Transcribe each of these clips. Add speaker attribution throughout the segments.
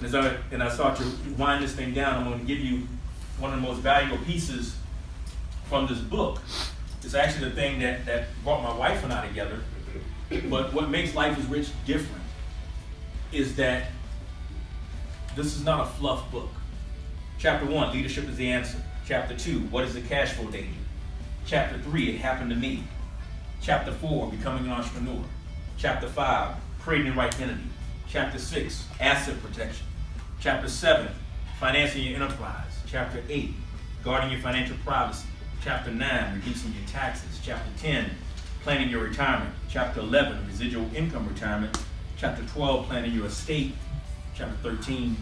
Speaker 1: And I start to wind this thing down, I'm going to give you one of the most valuable pieces from this book. It's actually the thing that brought my wife and I together. But what makes Life is Rich different is that this is not a fluff book. Chapter 1, leadership is the answer. Chapter 2, what is the cash flow danger? Chapter 3, it happened to me. Chapter 4, becoming an entrepreneur. Chapter 5, creating the right entity. Chapter 6, asset protection. Chapter 7, financing your enterprise. Chapter 8, guarding your financial privacy. Chapter 9, reducing your taxes. Chapter 10, planning your retirement. Chapter 11, residual income retirement. Chapter 12, planning your estate. Chapter 13,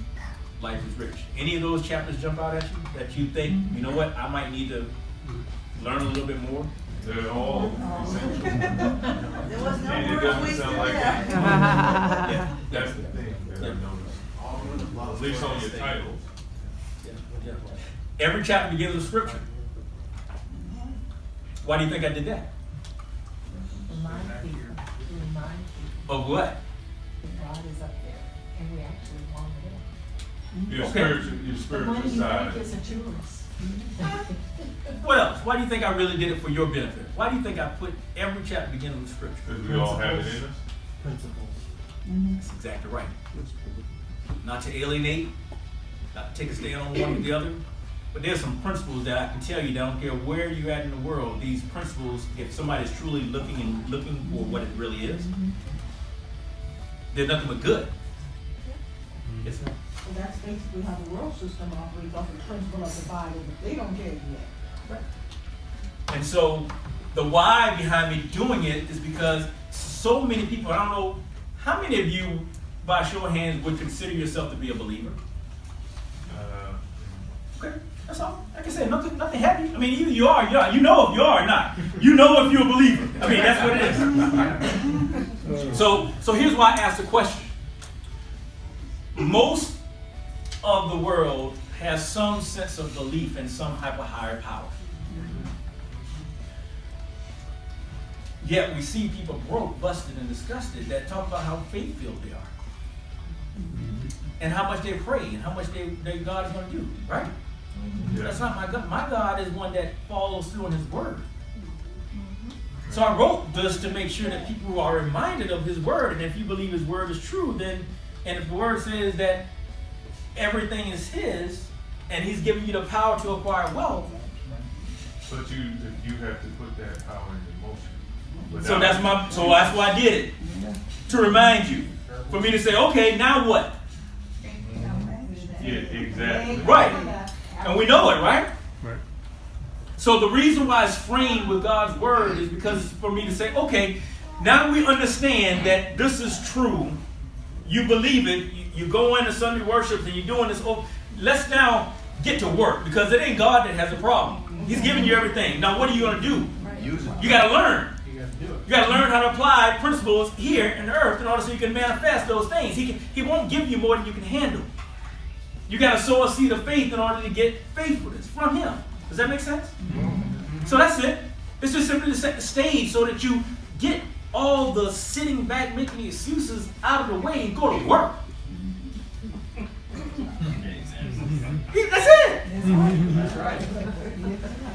Speaker 1: Life is Rich. Any of those chapters jump out at you that you think, you know what, I might need to learn a little bit more?
Speaker 2: They're all essential.
Speaker 3: There was no
Speaker 2: And it
Speaker 3: word
Speaker 2: doesn't
Speaker 3: wasted
Speaker 2: sound like
Speaker 3: there.
Speaker 1: Yeah.
Speaker 2: That's the thing that I've noticed. At least on your titles.
Speaker 1: Yeah. Every chapter begins with scripture. Why do you think I did that?
Speaker 4: Remind people
Speaker 1: Of what?
Speaker 4: that God is up there, and we actually want it.
Speaker 2: Your
Speaker 1: Okay.
Speaker 2: spiritual
Speaker 4: The money you
Speaker 2: side.
Speaker 4: make isn't yours.
Speaker 1: What else? Why do you think I really did it for your benefit? Why do you think I put every chapter beginning with scripture?
Speaker 2: Because we all have it in us.
Speaker 1: That's exactly right. Not to alienate, not to take a stand on one or the other, but there's some principles that I can tell you that I don't care where you're at in the world, these principles, if somebody's truly looking for what it really is, they're nothing but good. Yes, ma'am.
Speaker 3: So that's basically how the world system operates off the principle of the Bible, but they don't care yet.
Speaker 1: And so the why behind me doing it is because so many people, I don't know, how many of you, by show of hands, would consider yourself to be a believer? Okay, that's all. Like I said, nothing heavy. I mean, either you are or you're not. You know if you are or not. You know if you're a believer. I mean, that's what it is. So here's why I asked the question. Most of the world has some sense of belief in some type of higher power. Yet we see people broke, busted, and disgusted that talk about how faith-filled they are. And how much they pray and how much their God is going to do, right?
Speaker 2: Yeah.
Speaker 1: That's not my God. My God is one that follows through on his word. So I wrote this to make sure that people are reminded of his word. And if you believe his word is true, then, and if the word says that everything is his, and he's giving you the power to acquire wealth.
Speaker 2: But if you have to put that power in motion.
Speaker 1: So that's why I did it. To remind you. For me to say, okay, now what?
Speaker 2: Yeah, exactly.
Speaker 1: Right. And we know it, right? Right. So the reason why it's framed with God's word is because it's for me to say, okay, now that we understand that this is true, you believe it, you go into Sunday worship and you're doing this, let's now get to work, because it ain't God that has a problem. He's giving you everything. Now what are you going to do?
Speaker 5: Use it.
Speaker 1: You got to learn. You got to learn how to apply principles here in the earth in order so you can manifest those things. He won't give you more than you can handle. You got to sow a seed of faith in order to get faithfulness from him. Does that make sense? So that's it. It's just simply to set the stage so that you get all the sitting back making the excuses out of the way and go to work. That's it.
Speaker 5: That's right.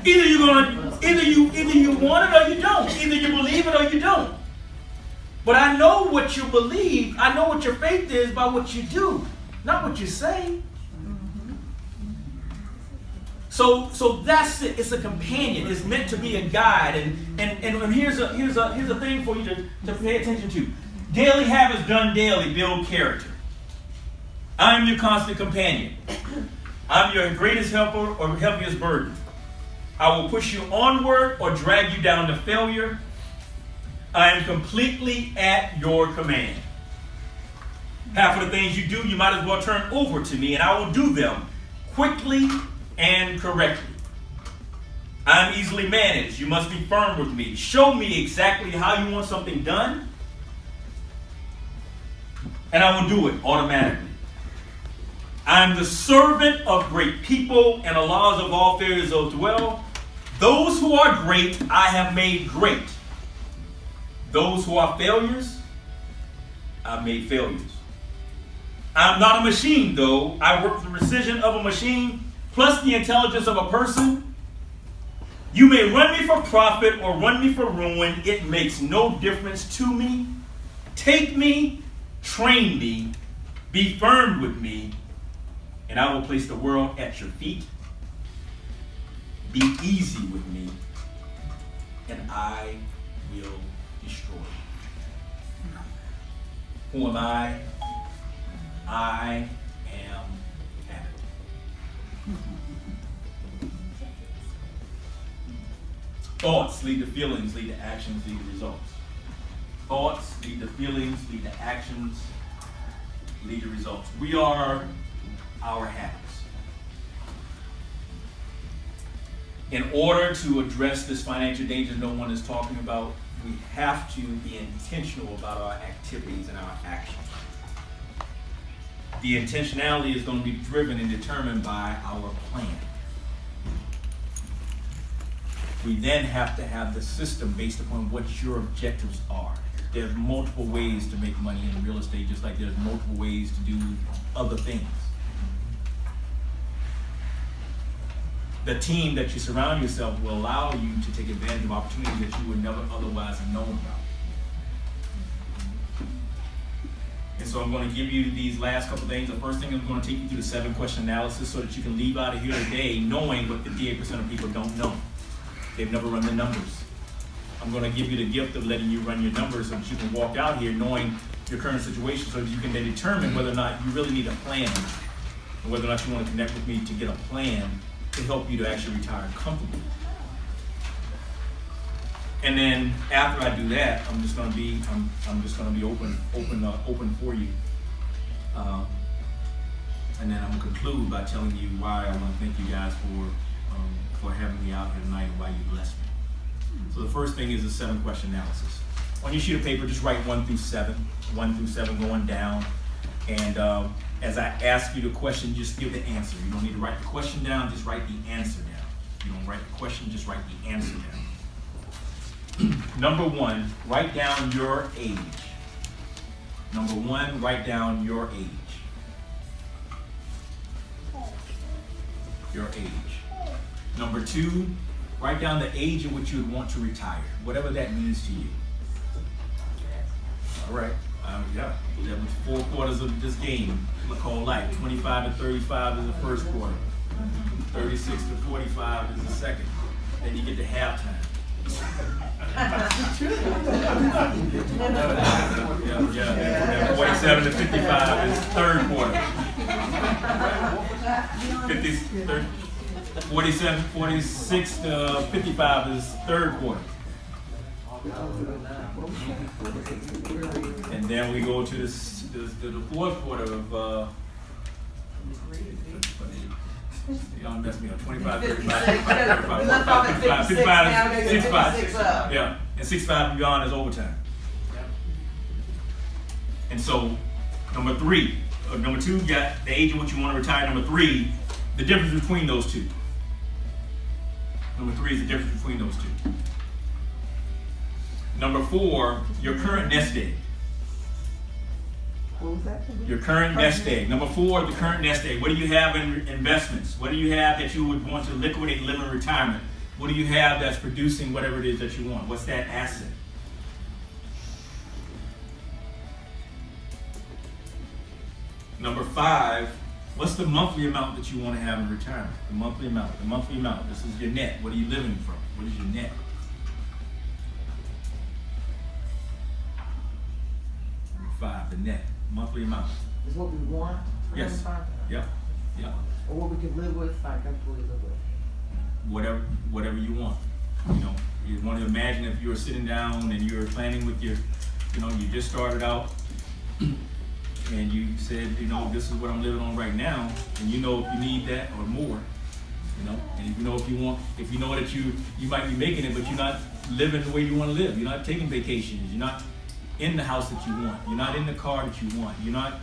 Speaker 1: Either you want it or you don't. Either you believe it or you don't. But I know what you believe. I know what your faith is by what you do, not what you say. So that's it. It's a companion. It's meant to be a guide. And here's a thing for you to pay attention to. Daily habits done daily build character. I am your constant companion. I'm your greatest helper or heaviest burden. I will push you onward or drag you down to failure. I am completely at your command. Half of the things you do, you might as well turn over to me, and I will do them quickly and correctly. I'm easily managed. You must be firm with me. Show me exactly how you want something done, and I will do it automatically. I'm the servant of great people, and the laws of all failures will dwell. Those who are great, I have made great. Those who are failures, I've made failures. I'm not a machine, though. I work the precision of a machine plus the intelligence of a person. You may run me for profit or run me for ruin. It makes no difference to me. Take me, train me, be firm with me, and I will place the world at your feet. Be easy with me, and I will destroy you. Who am I? I am habit. Thoughts lead to feelings, lead to actions, lead to results. Thoughts lead to feelings, lead to actions, lead to results. We are our habits. In order to address this financial danger no one is talking about, we have to be intentional about our activities and our actions. The intentionality is going to be driven and determined by our plan. We then have to have the system based upon what your objectives are. There's multiple ways to make money in real estate, just like there's multiple ways to do other things. The team that you surround yourself will allow you to take advantage of opportunities that you would never otherwise have known about. And so I'm going to give you these last couple things. The first thing, I'm going to take you through the 7-question analysis so that you can leave out of here today knowing what 58% of people don't know. They've never run the numbers. I'm going to give you the gift of letting you run your numbers so that you can walk out here knowing your current situation so that you can then determine whether or not you really need a plan and whether or not you want to connect with me to get a plan to help you to actually retire comfortably. And then after I do that, I'm just going to be open for you. And then I'm going to conclude by telling you why I want to thank you guys for having me out here tonight and why you blessed me. So the first thing is a 7-question analysis. On your sheet of paper, just write 1 through 7 going down. And as I ask you the question, just give the answer. You don't need to write the question down, just write the answer down. You don't write the question, just write the answer down. Number 1, write down your age. Number 1, write down your age. Your age. Number 2, write down the age at which you would want to retire, whatever that means to you. All right. Yeah, that was 4 quarters of this game we call life. 25 to 35 is the first quarter. 36 to 45 is the second. Then you get to halftime. Yeah. 47 to 55 is third quarter. 46 to 55 is third quarter. And then we go to the 4th quarter of y'all messed me up. 25, 35, 55, 65. Yeah. And 65 and beyond is overtime. And so number 2, you got the age at which you want to retire. Number 3, the difference between those two. Number 3 is the difference between those two. Number 4, your current nest egg.
Speaker 3: What was that?
Speaker 1: Your current nest egg. Number 4, the current nest egg. What do you have in investments? What do you have that you would want to liquidate and live in retirement? What do you have that's producing whatever it is that you want? What's that asset? Number 5, what's the monthly amount that you want to have in retirement? The monthly amount. The monthly amount. This is your net. What are you living from? What is your net? Number 5, the net. Monthly amount.
Speaker 5: Is what we want for
Speaker 1: Yes.
Speaker 5: retirement?
Speaker 1: Yep. Yep.
Speaker 5: Or what we can live with, like comfortably live with.
Speaker 1: Whatever you want. You know, you want to imagine if you were sitting down and you were planning with your, you just started out and you said, this is what I'm living on right now, and if you need that or more, and if you know that you might be making it, but you're not living the way you want to live. You're not taking vacations. You're not in the house that you want. You're not in the car that you want. You're not,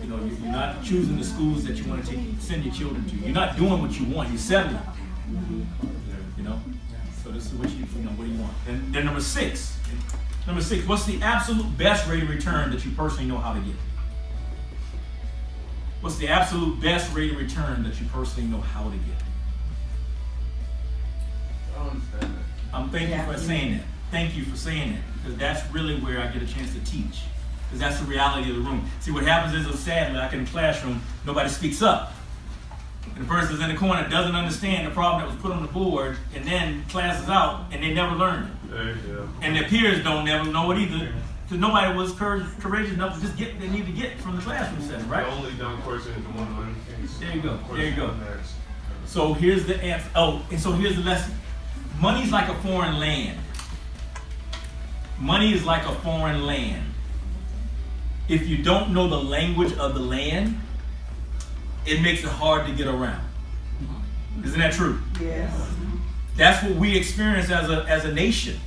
Speaker 1: you're not choosing the schools that you want to send your children to. You're not doing what you want. You're settling. So this is what what do you want? And then number 6, what's the absolute best rate of return that you personally know how to get? What's the absolute best rate of return that you personally know how to get?
Speaker 2: I understand that.
Speaker 1: Thank you for saying that. Thank you for saying that, because that's really where I get a chance to teach. Because that's the reality of the room. See, what happens is, sadly, like in the classroom, nobody speaks up. And the person that's in the corner doesn't understand the problem that was put on the board, and then class is out, and they never learned it.
Speaker 2: Yeah.
Speaker 1: And their peers don't never know it either, because nobody was courageous enough to just get what they need to get from the classroom setting, right?
Speaker 2: The only dumb question is the one on
Speaker 1: There you go. There you go. So here's the answer. Oh, and so here's the lesson. Money's like a foreign land. Money is like a foreign land. If you don't know the language of the land, it makes it hard to get around. Isn't that true?
Speaker 3: Yes.
Speaker 1: That's what we experience as a nation.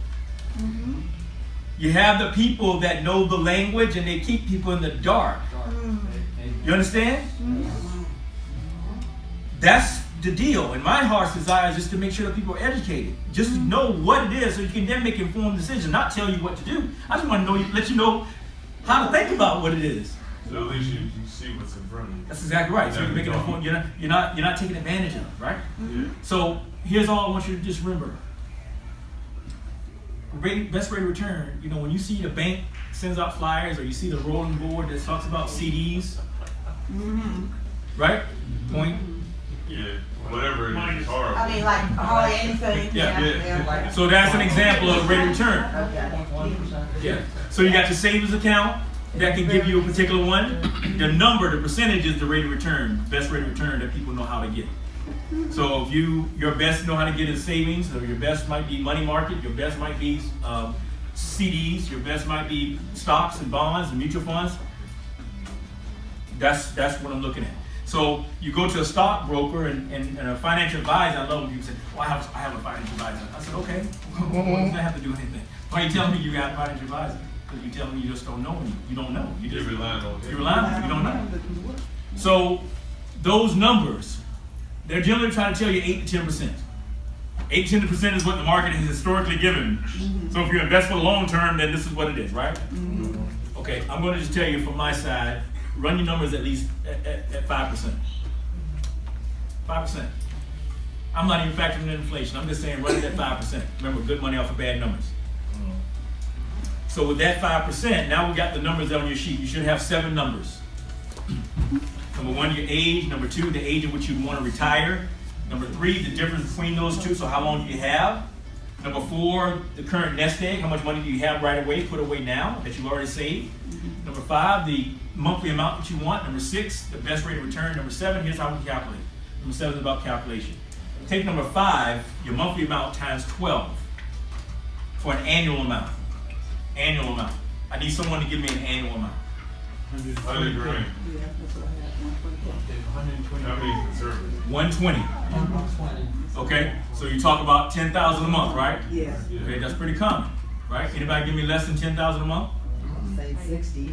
Speaker 1: You have the people that know the language and they keep people in the dark. You understand? That's the deal. And my heart's desire is just to make sure that people are educated. Just to know what it is so you can then make informed decisions, not tell you what to do. I just want to know, let you know how to think about what it is.
Speaker 2: So at least you see what's in front of you.
Speaker 1: That's exactly right. So you're making a point. You're not taking advantage of it, right?
Speaker 2: Yeah.
Speaker 1: So here's all I want you to just remember. Best rate of return, when you see the bank sends out flyers or you see the rolling board that talks about CDs, right? Point.
Speaker 2: Yeah. Whatever it is, it's horrible.
Speaker 5: I mean, like, hardly anything.
Speaker 1: Yeah.
Speaker 5: Like,
Speaker 1: So that's an example of rate of return.
Speaker 5: okay.
Speaker 1: Yeah. So you got your savings account that can give you a particular one. The number, the percentage is the rate of return, best rate of return that people know how to get. So if your best know how to get is savings, or your best might be money market, your best might be CDs, your best might be stocks and bonds and mutual funds. That's what I'm looking at. So you go to a stockbroker and a financial advisor. I love when people say, "Well, I have a financial advisor." I said, "Okay, what does that have to do with anything? Why are you telling me you got a financial advisor? Because you telling me you just don't know me. You don't know. You
Speaker 2: You're
Speaker 1: just
Speaker 2: relying on
Speaker 1: you're relying on it. You don't know." So those numbers, they're generally trying to tell you 8 to 10%. 8 to 10% is what the market has historically given. So if you invest for the long term, then this is what it is, right? Okay, I'm going to just tell you from my side, run your numbers at least at 5%. 5%. I'm not even factoring in inflation. I'm just saying run it at 5%. Remember, good money off of bad numbers. So with that 5%, now we got the numbers on your sheet. You should have 7 numbers. Number 1, your age. Number 2, the age at which you want to retire. Number 3, the difference between those two, so how long do you have? Number 4, the current nest egg. How much money do you have right away, put away now, that you've already saved? Number 5, the monthly amount that you want. Number 6, the best rate of return. Number 7, here's how we calculate. Number 7 is about calculation. Take number 5, your monthly amount times 12 for an annual amount. Annual amount. I need someone to give me an annual amount.
Speaker 2: 100 grand.
Speaker 3: Yeah, that's what I have, 120.
Speaker 2: That means conservative.
Speaker 1: 120. Okay, so you talk about 10,000 a month, right?
Speaker 3: Yes.
Speaker 1: Okay, that's pretty common, right? Anybody give me less than 10,000 a month?
Speaker 5: Say 60.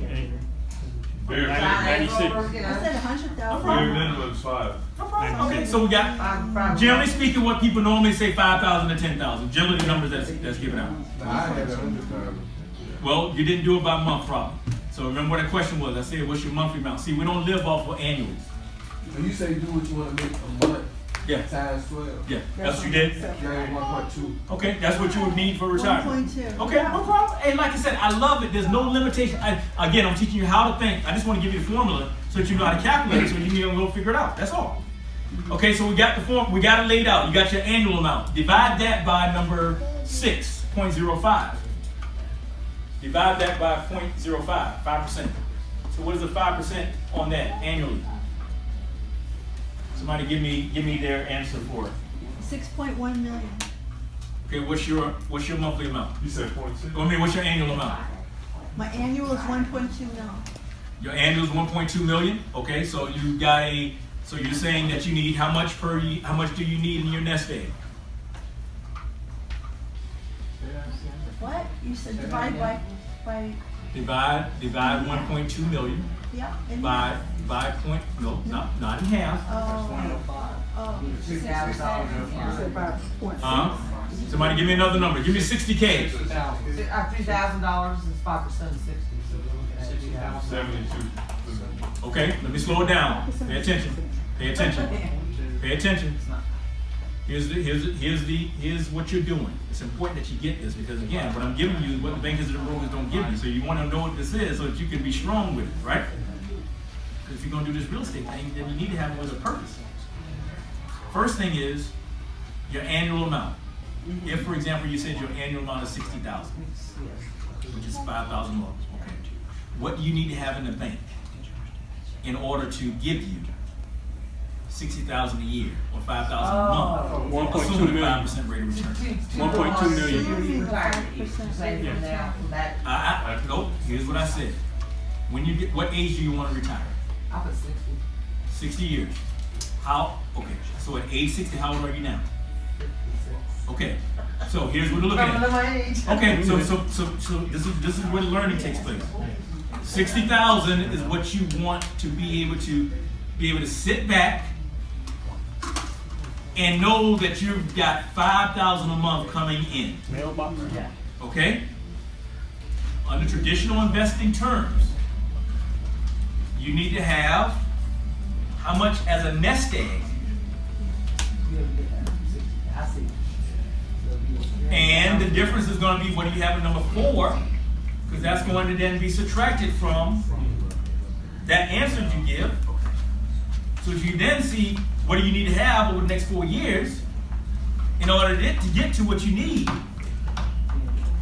Speaker 2: Bare
Speaker 5: I
Speaker 2: minimum.
Speaker 3: said 100,000.
Speaker 2: Bare minimum is 5.
Speaker 1: No problem. Okay, so we got, generally speaking, what people normally say 5,000 to 10,000. Generally the numbers that's given out.
Speaker 6: I had 100,000.
Speaker 1: Well, you didn't do it by month, probably. So remember what the question was. I said, what's your monthly amount? See, we don't live off of annuals.
Speaker 6: So you say do what you want to make a month
Speaker 1: Yeah,
Speaker 6: times 12.
Speaker 1: yeah, that's what you did.
Speaker 6: Yeah, 1.2.
Speaker 1: Okay, that's what you would need for retirement.
Speaker 3: 1.2.
Speaker 1: Okay, no problem. And like I said, I love it. There's no limitation. Again, I'm teaching you how to think. I just want to give you the formula so that you know how to calculate it, so you can go figure it out. That's all. Okay, so we got the form. We got it laid out. You got your annual amount. Divide that by number 6, 0.05. Divide that by 0.05, 5%. So what is the 5% on that annually? Somebody give me their answer for it.
Speaker 7: 6.1 million.
Speaker 1: Okay, what's your monthly amount?
Speaker 2: You said 0.6?
Speaker 1: I mean, what's your annual amount?
Speaker 7: My annual is 1.2 million.
Speaker 1: Your annual is 1.2 million. Okay, so you got so you're saying that you need how much how much do you need in your nest egg?
Speaker 7: What? You said divide by
Speaker 1: Divide 1.2 million
Speaker 7: yeah. And
Speaker 1: by not in half.
Speaker 5: $2,000.
Speaker 1: Somebody give me another number. Give me 60K.
Speaker 5: $3,000 is 5% of 60, so we're looking at
Speaker 2: 72.
Speaker 1: Okay, let me slow it down. Pay attention. Pay attention. Pay attention. Here's what you're doing. It's important that you get this because again, what I'm giving you is what the bankers and the brokers don't give you. So you want to know what this is so that you can be strong with it, right? Because if you're gonna do this real estate thing, then you need to have it with a purpose. First thing is your annual amount. If, for example, you said your annual amount is $60,000, which is $5,000 more. Okay. What do you need to have in the bank in order to give you $60,000 a year or $5,000 a month?
Speaker 8: 1.2
Speaker 1: Assuming a
Speaker 8: million.
Speaker 1: 5% rate of return.
Speaker 8: 1.2 million.
Speaker 1: Nope. Here's what I said. When you get, what age do you want to retire?
Speaker 5: I put 60.
Speaker 1: 60 years. How? Okay. So at age 60, how old are you now? Okay. So here's what we're looking
Speaker 5: Remember
Speaker 1: at.
Speaker 5: my age?
Speaker 1: Okay. So this is where the learning takes place. 60,000 is what you want to be able to sit back and know that you've got 5,000 a month coming in.
Speaker 8: Mailbox.
Speaker 5: Yeah.
Speaker 1: Okay? Under traditional investing terms, you need to have how much as a nest egg,
Speaker 5: I see.
Speaker 1: and the difference is going to be what do you have at number 4, because that's going to then be subtracted from that answer you give. So if you then see what do you need to have over the next 4 years in order to get to what you need.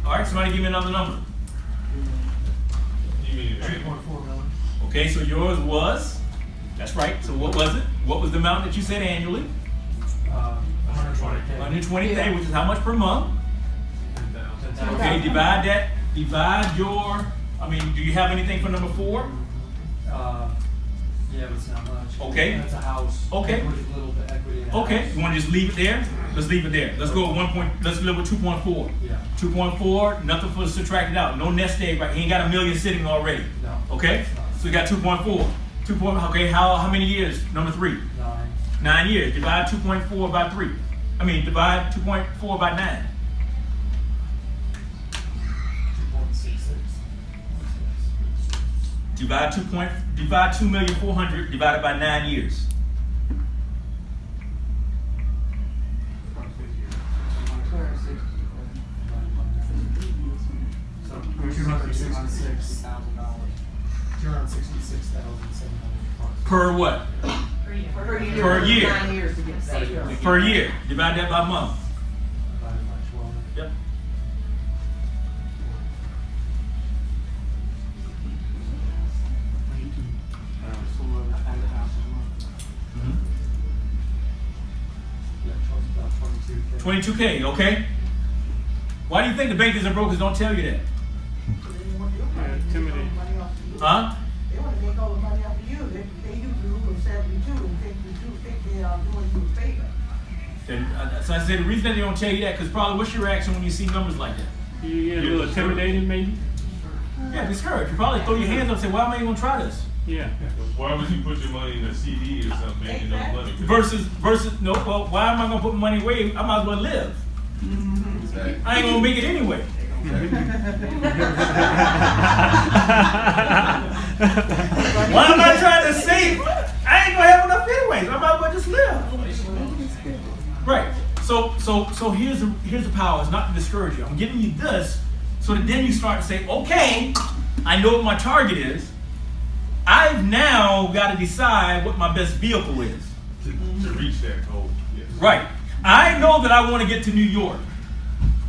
Speaker 1: All right, somebody give me another number.
Speaker 2: You mean
Speaker 6: 3.4 million.
Speaker 1: Okay, so yours was, that's right, so what was it? What was the amount that you said annually?
Speaker 6: 120K.
Speaker 1: 120K, which is how much per month? Okay, divide your, do you have anything for number 4?
Speaker 9: Yeah, but it's not much.
Speaker 1: Okay.
Speaker 9: And it's a house.
Speaker 1: Okay.
Speaker 9: With a little bit of equity in the
Speaker 1: Okay,
Speaker 9: house.
Speaker 1: you wanna just leave it there? Let's leave it there. Let's go with let's live with 2.4.
Speaker 9: Yeah.
Speaker 1: 2.4, nothing for subtracted out. No nest egg, right? He ain't got $1 million sitting already.
Speaker 9: No.
Speaker 1: Okay?
Speaker 9: It's not.
Speaker 1: So we got 2.4. Okay, how many years? Number 3.
Speaker 9: 9.
Speaker 1: 9 years. Divide 2.4 by 3. Divide 2.4 by 9.
Speaker 9: 2.66.
Speaker 1: Divide 2,400,000 divided by 9 years.
Speaker 9: So $266,700.
Speaker 1: Per what?
Speaker 5: Per year.
Speaker 1: Per year.
Speaker 5: 9 years to get that.
Speaker 1: Per year. Divide that by month.
Speaker 9: Divided by 12.
Speaker 1: Yep.
Speaker 9: Yeah, about 22K.
Speaker 1: 22K, okay? Why do you think the bankers and brokers don't tell you that?
Speaker 3: They want your money.
Speaker 8: Intimidate.
Speaker 3: They want money off of you.
Speaker 1: Huh?
Speaker 3: They want to make all the money off of you. They use the rule of 72 and think they are doing you a favor.
Speaker 1: So I said the reason that they don't tell you that, because probably what's your reaction when you see numbers like that?
Speaker 8: You get a little intimidated, maybe?
Speaker 1: Yeah, discouraged. You probably throw your hands up and say, why am I even going to try this?
Speaker 8: Yeah.
Speaker 2: Why would you put your money in a CD or something, making no money?
Speaker 1: Versus, no, well, why am I going to put my money away? I might as well live.
Speaker 6: Exactly.
Speaker 1: I ain't going to make it anyway. Why am I trying to save? I ain't going to have enough anyways. I might as well just live. Right. So here's the power. It's not to discourage you. I'm giving you this so that then you start to say, okay, I know what my target is. I've now got to decide what my best vehicle is.
Speaker 2: To reach that goal, yes.
Speaker 1: Right. I know that I want to get to New York.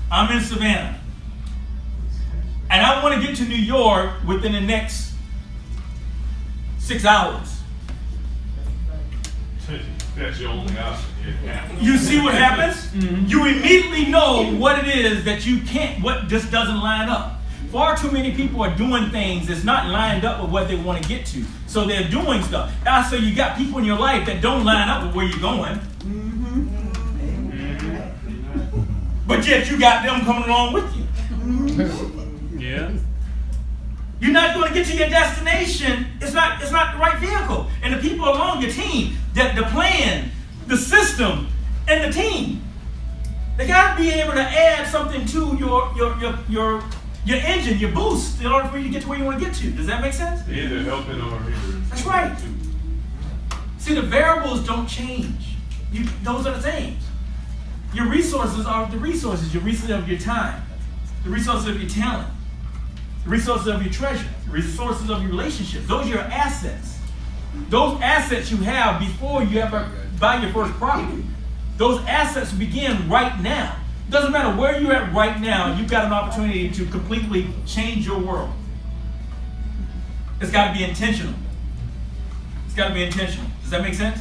Speaker 1: I'm in Savannah. And I want to get to New York within the next 6 hours.
Speaker 2: That's your only option, yeah.
Speaker 1: You see what happens? You immediately know what it is that you can't, what just doesn't line up. Far too many people are doing things that's not lined up with what they want to get to. So they're doing stuff. So you got people in your life that don't line up with where you're going. But yet you got them coming along with you.
Speaker 8: Yeah.
Speaker 1: You're not going to get to your destination. It's not the right vehicle. And the people along your team, the plan, the system, and the team, they got to be able to add something to your engine, your boost, in order for you to get to where you want to get to. Does that make sense?
Speaker 2: Either helping or hindering.
Speaker 1: That's right. See, the variables don't change. Those are the things. Your resources are the resources. Your resources of your time, the resources of your talent, the resources of your treasure, the resources of your relationships. Those are your assets. Those assets you have before you ever buy your first property. Those assets begin right now. Doesn't matter where you're at right now, you've got an opportunity to completely change your world. It's got to be intentional. It's got to be intentional. Does that make sense?